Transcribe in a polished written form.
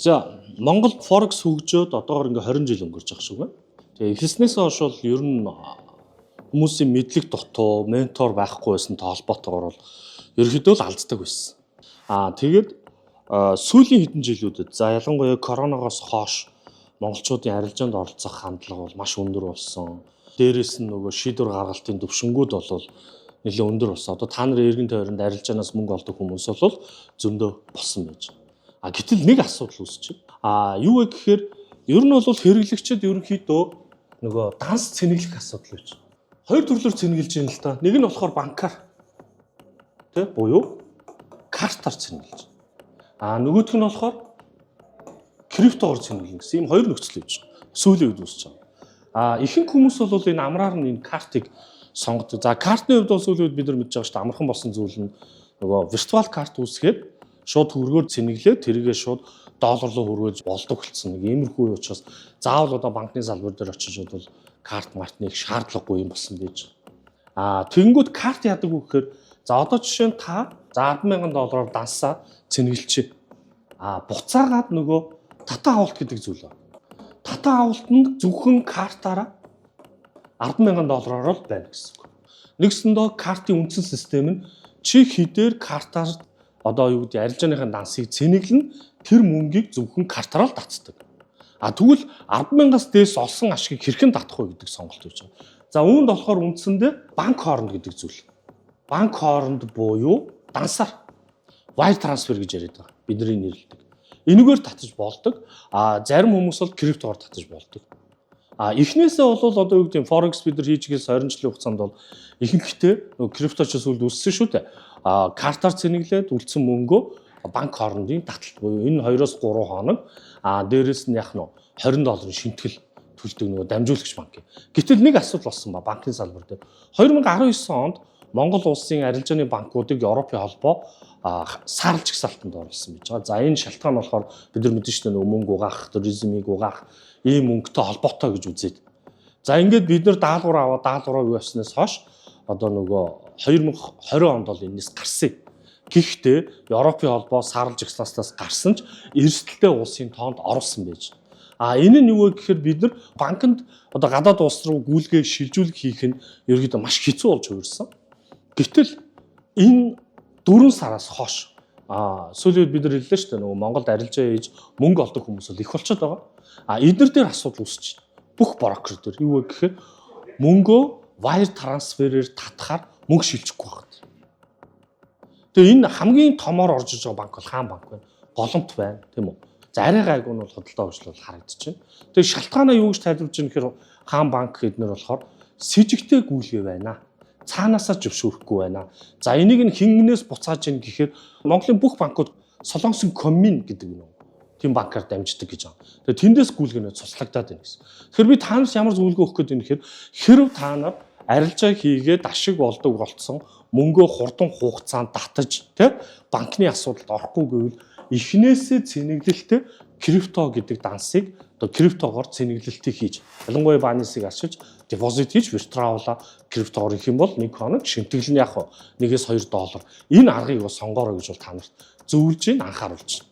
За Монгол Forex хөгжөөд одоогоор ингээ 20 жил өнгөрч байгаа шүү байна. Тэгээ эхлснээс хойш бол ер нь хүмүүсийн мэдлэг дутуу, ментор байхгүй байсантай холбоотойгоор бол ерөөхдөө л алддаг байсан. Тэгээд сүүлийн хэдэн жилүүдэд за ялангуяа коронавигоос хойш монголчуудын арилжаанд оролцох хандлага бол маш өндөр болсон. Дээрээс нь нөгөө шийдвэр гаргалтын төвшингүүд бол нэлээд өндөр болсон. Одоо та нарын эргэн тойронд арилжаанаас мөнгө олдог хүмүүс бол зөндөө болсон байж. Гэтэл нэг асуудал үүсэж байна. Юу вэ гэхээр ер нь бол хэрэглэгчид ерөнхийдөө нөгөө данс цэнэглэх асуудал байж. Хоёр төрлөөр цэнэглэж байна л та. Нэг нь болохоор банкар буюу картаар цэнэглэж. Нөгөөх нь болохоор криптоор цэнэглэн гэсэн ийм хоёр нөхцөл байж. Сүүлийн үед үүсэж байгаа. Ихэнх хүмүүс бол энэ амраар нь энэ картыг сонгодог. За картны хувьд бол сүүлийн үед бид нар мэдж байгаа шүү дээ. Амархан болсон зүйл нь нөгөө виртуал карт үүсгээд шууд хөргөөр цэнэглээд тэрийгээ шууд доллар руу хөргөж болдог болсон. Нэг иймэрхүү учраас заавал одоо банкны салбар дээр очиж бол карт мартныг шаардлагагүй юм болсон байж. Тэгэнгүүт карт яадаг вэ гэхээр за одоо жишээ нь та за 10,000 доллараар дансаа цэнэглэчих. Буцаагаад нөгөө татаа авалт гэдэг зүйл байна. Татаа авалтанд зөвхөн картаараа 10,000 доллараар л байна гэсэн үг. Нэгсэндээ картын үндсэн систем нь чи хідээр картаар одоо юу гэдэг арилжааныхаа дансыг цэнэглэн тэр мөнгийг зөвхөн картаар л татдаг. Тэгвэл 10,000-аас дээш олсон ашгийг хэрхэн татах вэ гэдэг сонголт үүсэж байгаа. За үүнд болохоор үндсэндээ банк хооронд гэдэг зүйл. Банк хооронд буюу дансаар wire transfer гэж яриад байгаа. Бидний нэрлэдэг. Энэгээр татаж болдог. Зарим хүмүүс бол криптоор татаж болдог. Эхнээсээ бол одоо юу гэдэг Forex бид нар хийж гээс 20 жилийн хугацаанд бол ихэнхдээ крипточ сүлд үссэн шүү дээ. Картаар цэнэглээд үлдсэн мөнгөө банк хоорондын таталт буюу энэ 2-3 хоног дээрээс нь яг нь 20 долларын шинтгэл төлдөг нөгөө дамжуулагч банк. Гэтэл нэг асуудал болсон ба банкны салбар дээр 2019 онд Монгол улсын арилжааны банкуудыг Европын холбоо сарлж гсалтанд оруулсан байж байгаа. За энэ шалтгаан болохоор бид нар мэдэн шүү дээ нөгөө мөнгө угаах, туризмыг угаах ийм мөнгөтэй холбоотой гэж үзээд. За ингээд бид нар даалгавраа юу яснаас хойш одоо нөгөө 2020 онд бол энэс гарсан. Гэхдээ Европын холбоо сарлж гсласнаас гарсан ч эрсдэлтэй улсын тоонд оруулсан байж. Энэ нь юу вэ гэхээр бид нар банкнд одоо гадаад улс руу гүйлгээ шилжүүлэг хийх нь ерөөдөө маш хэцүү болж хувирсан. Гэтэл энэ 4 сараас хойш сүүлийн үед бид нар хэллээ шүү дээ нөгөө Монголд арилжаа хийж мөнгө олдог хүмүүс бол их болчиход байгаа. Эдгээр дээр асуудал үүсэж байна. Бүх брокер дээр юу вэ гэхээр мөнгөө wire transfer-ээр татахаар мөнгө шилжихгүй байна. Тэгээ энэ хамгийн томоор орж иж байгаа банк бол хаан банк байна. Голомт байна, тийм үү? За арай гайгүй нь бол хөдөлთა хөгжил бол харагдаж байна. Тэгээ шалтгаанаа юу гэж тайлбарж байгаа гэхээр хаан банк гэднэр болохоор сэжигтэй гүйлгээ байна. Цаанаасаа зөвшөөрөхгүй байна. За энийг нь хингнээс буцааж ийн гэхээр Монголын бүх банкуд Солонгосын Комин гэдэг нь тийм банкар дамждаг гэж байгаа. Тэгээ тэндээс гүйлгээнээ цуслагдаад байна гэсэн. Тэгэхээр би таанаас ямар зөвлөгөө өгөх гээд байна гэхээр хэрв та нар арилжаа хийгээд ашиг олдог болцсон мөнгөө хурдан хугацаанд татаж банкны асуудалд орохгүй гэвэл эхнээсээ цэнэглэлтэй крипто гэдэг дансыг одоо криптогоор цэнэглэлтийг хийж ялангуяа баанисыг ашиглаж депозит хийж виртуалаа криптоор их юм бол нэг хоног шинтгэл нь яг $1-2 энэ аргыг бас сонгоорой гэж бол та нарт зөвлөж анхааруулж байна.